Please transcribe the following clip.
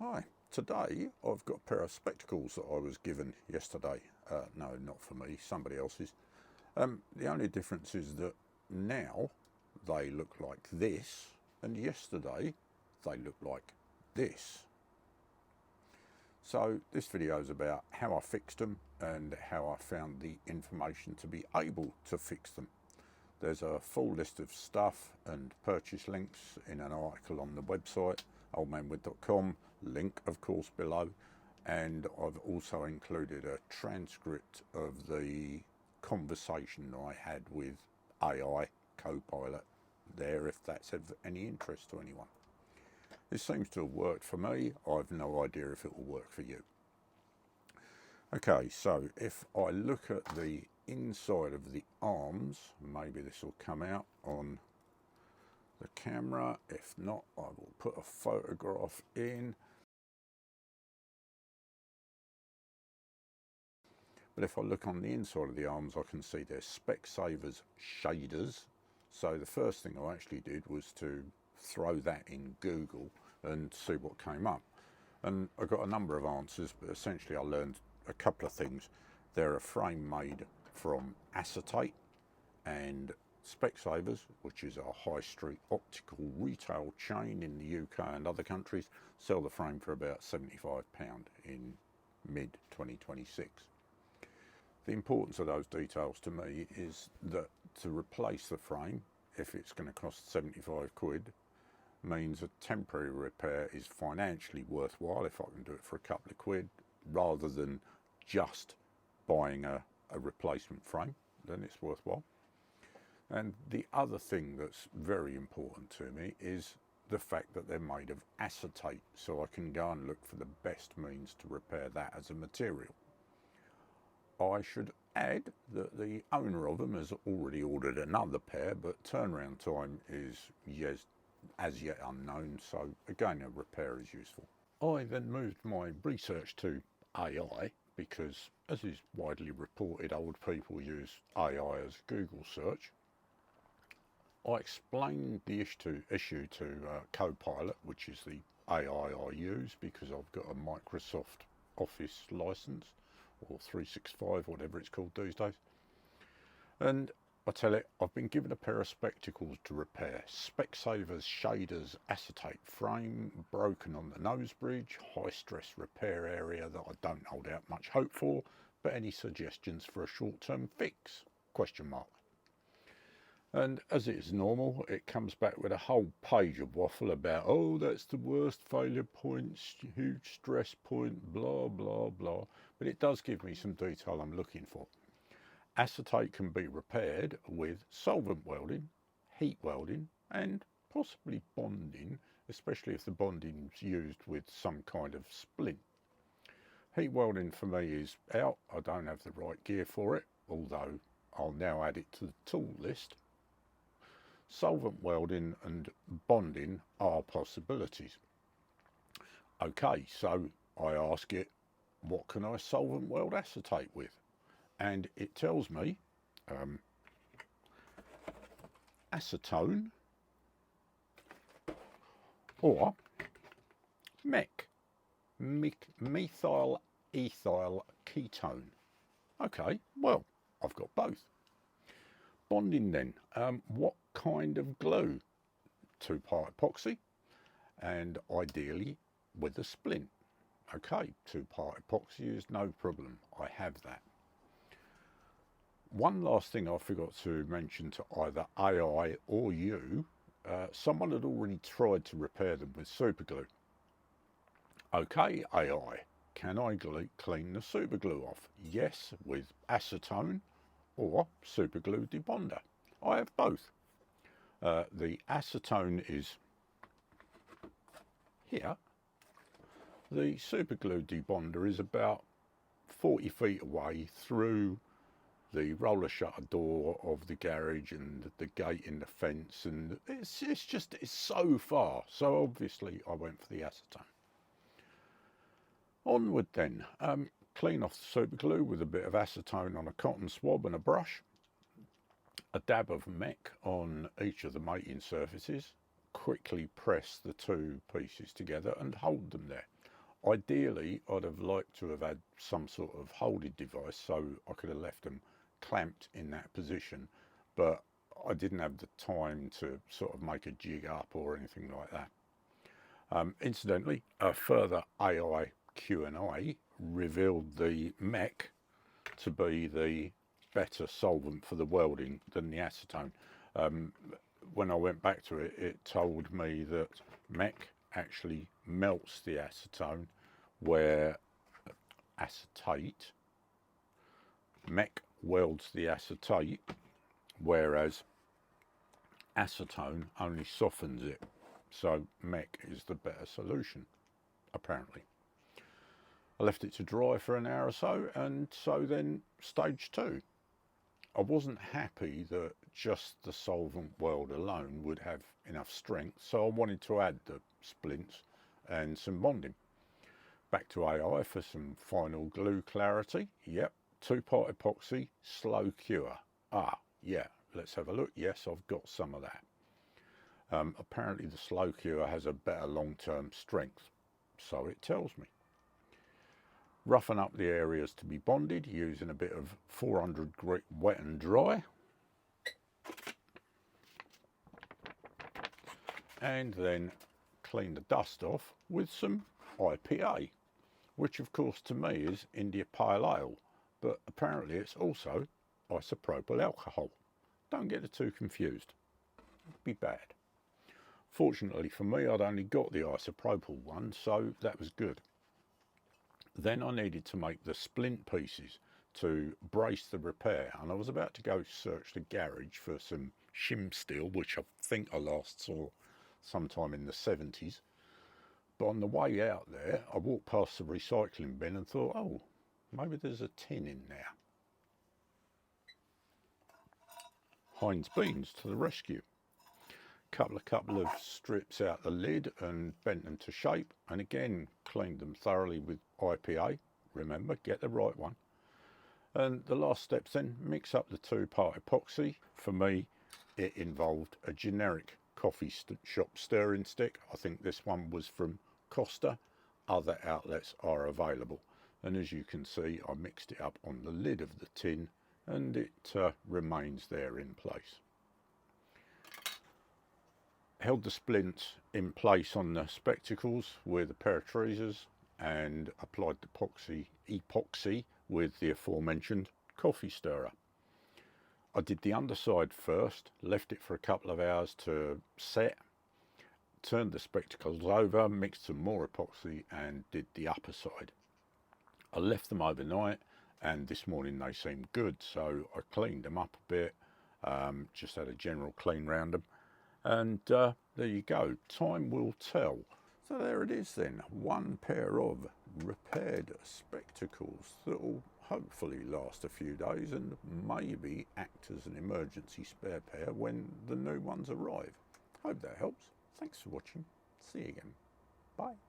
Hi, today I've got a pair of spectacles that I was given yesterday. No, not for me, somebody else's. The only difference is that now they look like this, and yesterday they look like this. So this video is about how I fixed them and how I found the information to be able to fix them. There's a full list of stuff and purchase links in an article on the website, oldmanwood.com, link of course below, and I've also included a transcript of the conversation I had with AI Copilot there, if that's of any interest to anyone. This seems to have worked for me. I've no idea if it will work for you. Okay, so if I look at the inside of the arms, maybe this will come out on the camera. If not, I will put a photograph in. But if I look on the inside of the arms, I can see there's Specsavers shaders. So the first thing I actually did was to throw that in Google and see what came up. And I got a number of answers, but essentially I learned a couple of things. They're a frame made from acetate, and Specsavers, which is a high street optical retail chain in the UK and other countries, sell the frame for about £75 in mid 2026. The importance of those details to me is that to replace the frame, if it's going to cost 75 quid, means a temporary repair is financially worthwhile if I can do it for a couple of quid, rather than just buying a replacement frame. Then it's worthwhile. And the other thing that's very important to me is the fact that they're made of acetate, so I can go and look for the best means to repair that as a material. I should add that the owner of them has already ordered another pair, but turnaround time is as yet unknown, so again a repair is useful. I then moved my research to AI because, as is widely reported, old people use AI as Google search. I explained the issue to Copilot, which is the AI I use because I've got a Microsoft Office license, or 365, whatever it's called these days. And I tell it, I've been given a pair of spectacles to repair. Specsavers shaders acetate frame, broken on the nose bridge, high stress repair area that I don't hold out much hope for, but any suggestions for a short-term fix? Question mark. And as it is normal, it comes back with a whole page of waffle about, oh, that's the worst failure point, huge stress point, blah, blah, blah. But it does give me some detail I'm looking for. Acetate can be repaired with solvent welding, heat welding, and possibly bonding, especially if the bonding is used with some kind of splint. Heat welding for me is out. I don't have the right gear for it, although I'll now add it to the tool list. Solvent welding and bonding are possibilities. Okay, so I ask it, what can I solvent weld acetate with? And it tells me acetone or methyl ethyl ketone. Okay, well, I've got both. Bonding then, what kind of glue? 2-part epoxy, and ideally with a splint. Okay, 2-part epoxy is no problem, I have that. One last thing I forgot to mention to either AI or you, someone had already tried to repair them with superglue. Okay, AI, can I clean the superglue off? Yes, with acetone or superglue debonder. I have both. The acetone is here. The superglue debonder is about 40 feet away through the roller shutter door of the garage and the gate in the fence, and it's so far. So obviously I went for the acetone. Onward then. Clean off the superglue with a bit of acetone on a cotton swab and a brush. A dab of mech on each of the mating surfaces. Quickly press the two pieces together and hold them there. Ideally, I'd have liked to have had some sort of holding device so I could have left them clamped in that position, but I didn't have the time to sort of make a jig up or anything like that. Incidentally, a further AI Q&A revealed the mech to be the better solvent for the welding than the acetone. When I went back to it, it told me that mech actually melts the acetone, where acetate, mech welds the acetate, whereas acetone only softens it. So mech is the better solution, apparently. I left it to dry for an hour or so, and so then stage 2. I wasn't happy that just the solvent weld alone would have enough strength, so I wanted to add the splints and some bonding. Back to AI for some final glue clarity. Yep, 2-part epoxy, slow cure. Yeah, let's have a look. Yes, I've got some of that. Apparently the slow cure has a better long-term strength, so it tells me. Roughen up the areas to be bonded using a bit of 400 grit wet and dry. And then clean the dust off with some IPA, which of course to me is India Pale Ale, but apparently it's also isopropyl alcohol. Don't get the two confused, it'd be bad. Fortunately for me, I'd only got the isopropyl one, so that was good. Then I needed to make the splint pieces to brace the repair, and I was about to go search the garage for some shim steel, which I think I last saw sometime in the 70s. But on the way out there, I walked past the recycling bin and thought, oh, maybe there's a tin in there. Heinz beans to the rescue. Couple of strips out the lid and bent them to shape, and again cleaned them thoroughly with IPA. Remember, get the right one. And the last steps then, mix up the 2-part epoxy. For me, it involved a generic coffee shop stirring stick. I think this one was from Costa. Other outlets are available. And as you can see, I mixed it up on the lid of the tin, and it remains there in place. Held the splint in place on the spectacles with a pair of tweezers and applied the epoxy with the aforementioned coffee stirrer. I did the underside first, left it for a couple of hours to set, turned the spectacles over, mixed some more epoxy and did the upper side. I left them overnight and this morning they seemed good, so I cleaned them up a bit, just had a general clean round them. And there you go, time will tell. So there it is then, one pair of repaired spectacles that will hopefully last a few days and maybe act as an emergency spare pair when the new ones arrive. Hope that helps. Thanks for watching. See you again. Bye.